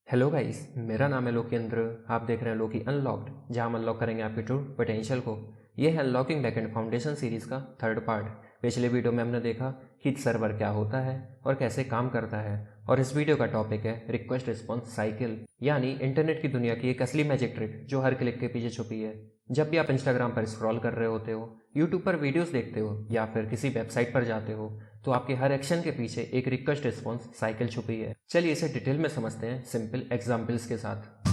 Hello guys, मेरा नाम है लोकेंद्र। आप देख रहे हैं लोकी अनलॉक्ड, जहां हम अनलॉक करेंगे आपके ट्रू पोटेंशियल को। ये है अनलॉकिंग बैकएंड फाउंडेशन सीरीज का थर्ड पार्ट। पिछले वीडियो में हमने देखा कि सर्वर क्या होता है और कैसे काम करता है, और इस वीडियो का टॉपिक है रिक्वेस्ट रिस्पॉन्स साइकिल, यानी इंटरनेट की दुनिया की एक असली मैजिक ट्रिक जो हर क्लिक के पीछे छुपी है। जब भी आप इंस्टाग्राम पर स्क्रॉल कर रहे होते हो, यूट्यूब पर वीडियोस देखते हो या फिर किसी वेबसाइट पर जाते हो, तो आपके हर एक्शन के पीछे एक रिक्वेस्ट रिस्पॉन्स साइकिल छुपी है। चलिए इसे डिटेल में समझते हैं सिंपल एग्जाम्पल्स के साथ।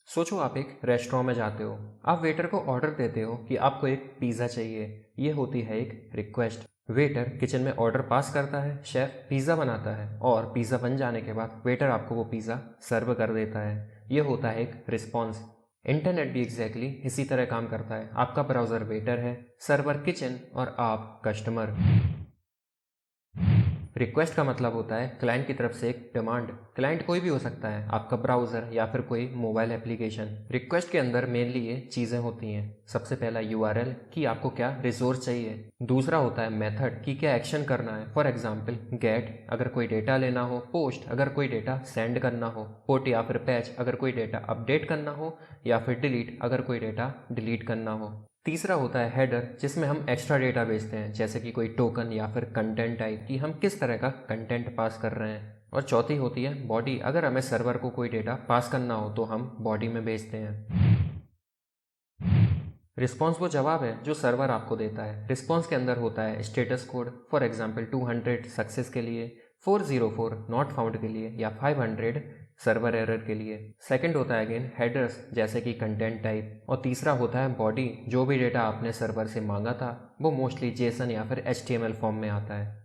सोचो आप एक रेस्टोरेंट में जाते हो, आप वेटर को ऑर्डर देते हो कि आपको एक पिज़्ज़ा चाहिए। ये होती है एक रिक्वेस्ट। वेटर किचन में ऑर्डर पास करता है, शेफ पिज़्ज़ा बनाता है और पिज़्ज़ा बन जाने के बाद वेटर आपको वो पिज़्ज़ा सर्व कर देता है। ये होता है एक रिस्पॉन्स। इंटरनेट भी एग्जैक्टली इसी तरह काम करता है। आपका ब्राउज़र वेटर है, सर्वर किचन और आप कस्टमर। रिक्वेस्ट का मतलब होता है क्लाइंट की तरफ से एक डिमांड। क्लाइंट कोई भी हो सकता है, आपका ब्राउज़र या फिर कोई मोबाइल एप्लीकेशन। रिक्वेस्ट के अंदर मेनली ये चीज़ें होती हैं। सबसे पहला यूआरएल कि आपको क्या रिसोर्स चाहिए। दूसरा होता है मेथड कि क्या एक्शन करना है। फॉर एग्जांपल गेट अगर कोई डेटा लेना हो, पोस्ट अगर कोई डेटा सेंड करना हो, पुट या फिर पैच अगर कोई डेटा अपडेट करना हो, या फिर डिलीट अगर कोई डेटा डिलीट करना हो। तीसरा होता है हेडर, जिसमें हम एक्स्ट्रा डेटा भेजते हैं, जैसे कि कोई टोकन या फिर कंटेंट टाइप कि हम किस तरह का कंटेंट पास कर रहे हैं। और चौथी होती है बॉडी, अगर हमें सर्वर को कोई डेटा पास करना हो तो हम बॉडी में भेजते हैं। रिस्पॉन्स वो जवाब है जो सर्वर आपको देता है। रिस्पॉन्स के अंदर होता है status code, for example 200 success के लिए, 404 नॉट फाउंड के लिए, या 500 सर्वर एरर के लिए। सेकंड होता है अगेन हेडर्स, जैसे कि कंटेंट टाइप। और तीसरा होता है बॉडी, जो भी डेटा आपने सर्वर से मांगा था वो मोस्टली जेसन या फिर HTML फॉर्म में आता है।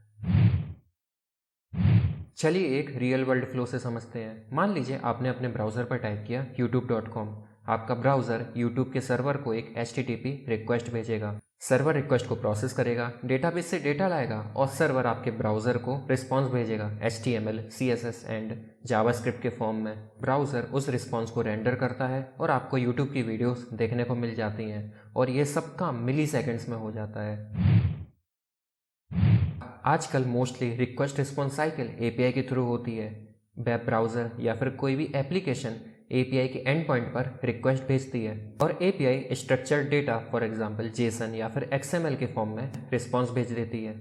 चलिए एक रियल वर्ल्ड फ्लो से समझते हैं। मान लीजिए आपने अपने ब्राउज़र पर टाइप किया youtube.com। आपका ब्राउज़र यूट्यूब के सर्वर को एक HTTP रिक्वेस्ट भेजेगा। सर्वर रिक्वेस्ट को प्रोसेस करेगा, डेटाबेस से डेटा लाएगा और सर्वर आपके ब्राउज़र को रिस्पॉन्स भेजेगा HTML, CSS एंड जावास्क्रिप्ट के फॉर्म में। ब्राउज़र उस रिस्पॉन्स को रेंडर करता है और आपको यूट्यूब की वीडियोस देखने को मिल जाती हैं, और ये सब काम मिली सेकेंड्स में हो जाता है। आजकल mostly request response cycle API के थ्रू होती है। वेब ब्राउज़र या फिर कोई भी एप्लीकेशन एपीआई के एंड पॉइंट पर रिक्वेस्ट भेजती है, और API structured data for example Jason या फिर XML के फॉर्म में रिस्पॉन्स भेज देती है।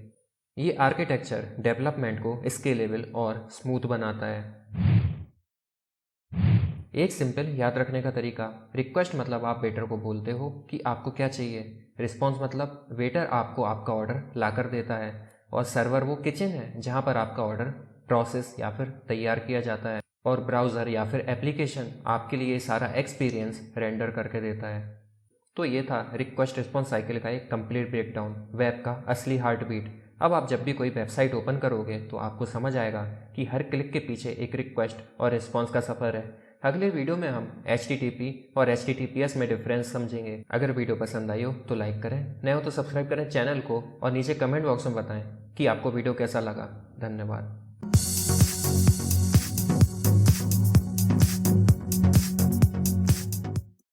ये आर्किटेक्चर डेवलपमेंट को स्केलेबल और स्मूथ बनाता है। एक सिंपल याद रखने का तरीका, रिक्वेस्ट मतलब आप वेटर को बोलते हो कि आपको क्या चाहिए। रिस्पॉन्स मतलब वेटर आपको आपका ऑर्डर ला कर देता है, और सर्वर वो किचन है जहाँ पर आपका ऑर्डर प्रोसेस या फिर तैयार किया जाता है, और ब्राउज़र या फिर एप्लीकेशन आपके लिए सारा एक्सपीरियंस रेंडर करके देता है। तो ये था रिक्वेस्ट रिस्पॉन्स साइकिल का एक कंप्लीट ब्रेकडाउन, वेब का असली हार्ट बीट। अब आप जब भी कोई वेबसाइट ओपन करोगे तो आपको समझ आएगा कि हर क्लिक के पीछे एक रिक्वेस्ट और रिस्पॉन्स का सफ़र है। अगले वीडियो में हम HTTP और HTTPS में डिफरेंस समझेंगे। अगर वीडियो पसंद आई हो तो लाइक करें, नए हो तो सब्सक्राइब करें चैनल को, और नीचे कमेंट बॉक्स में बताएं कि आपको वीडियो कैसा लगा। धन्यवाद।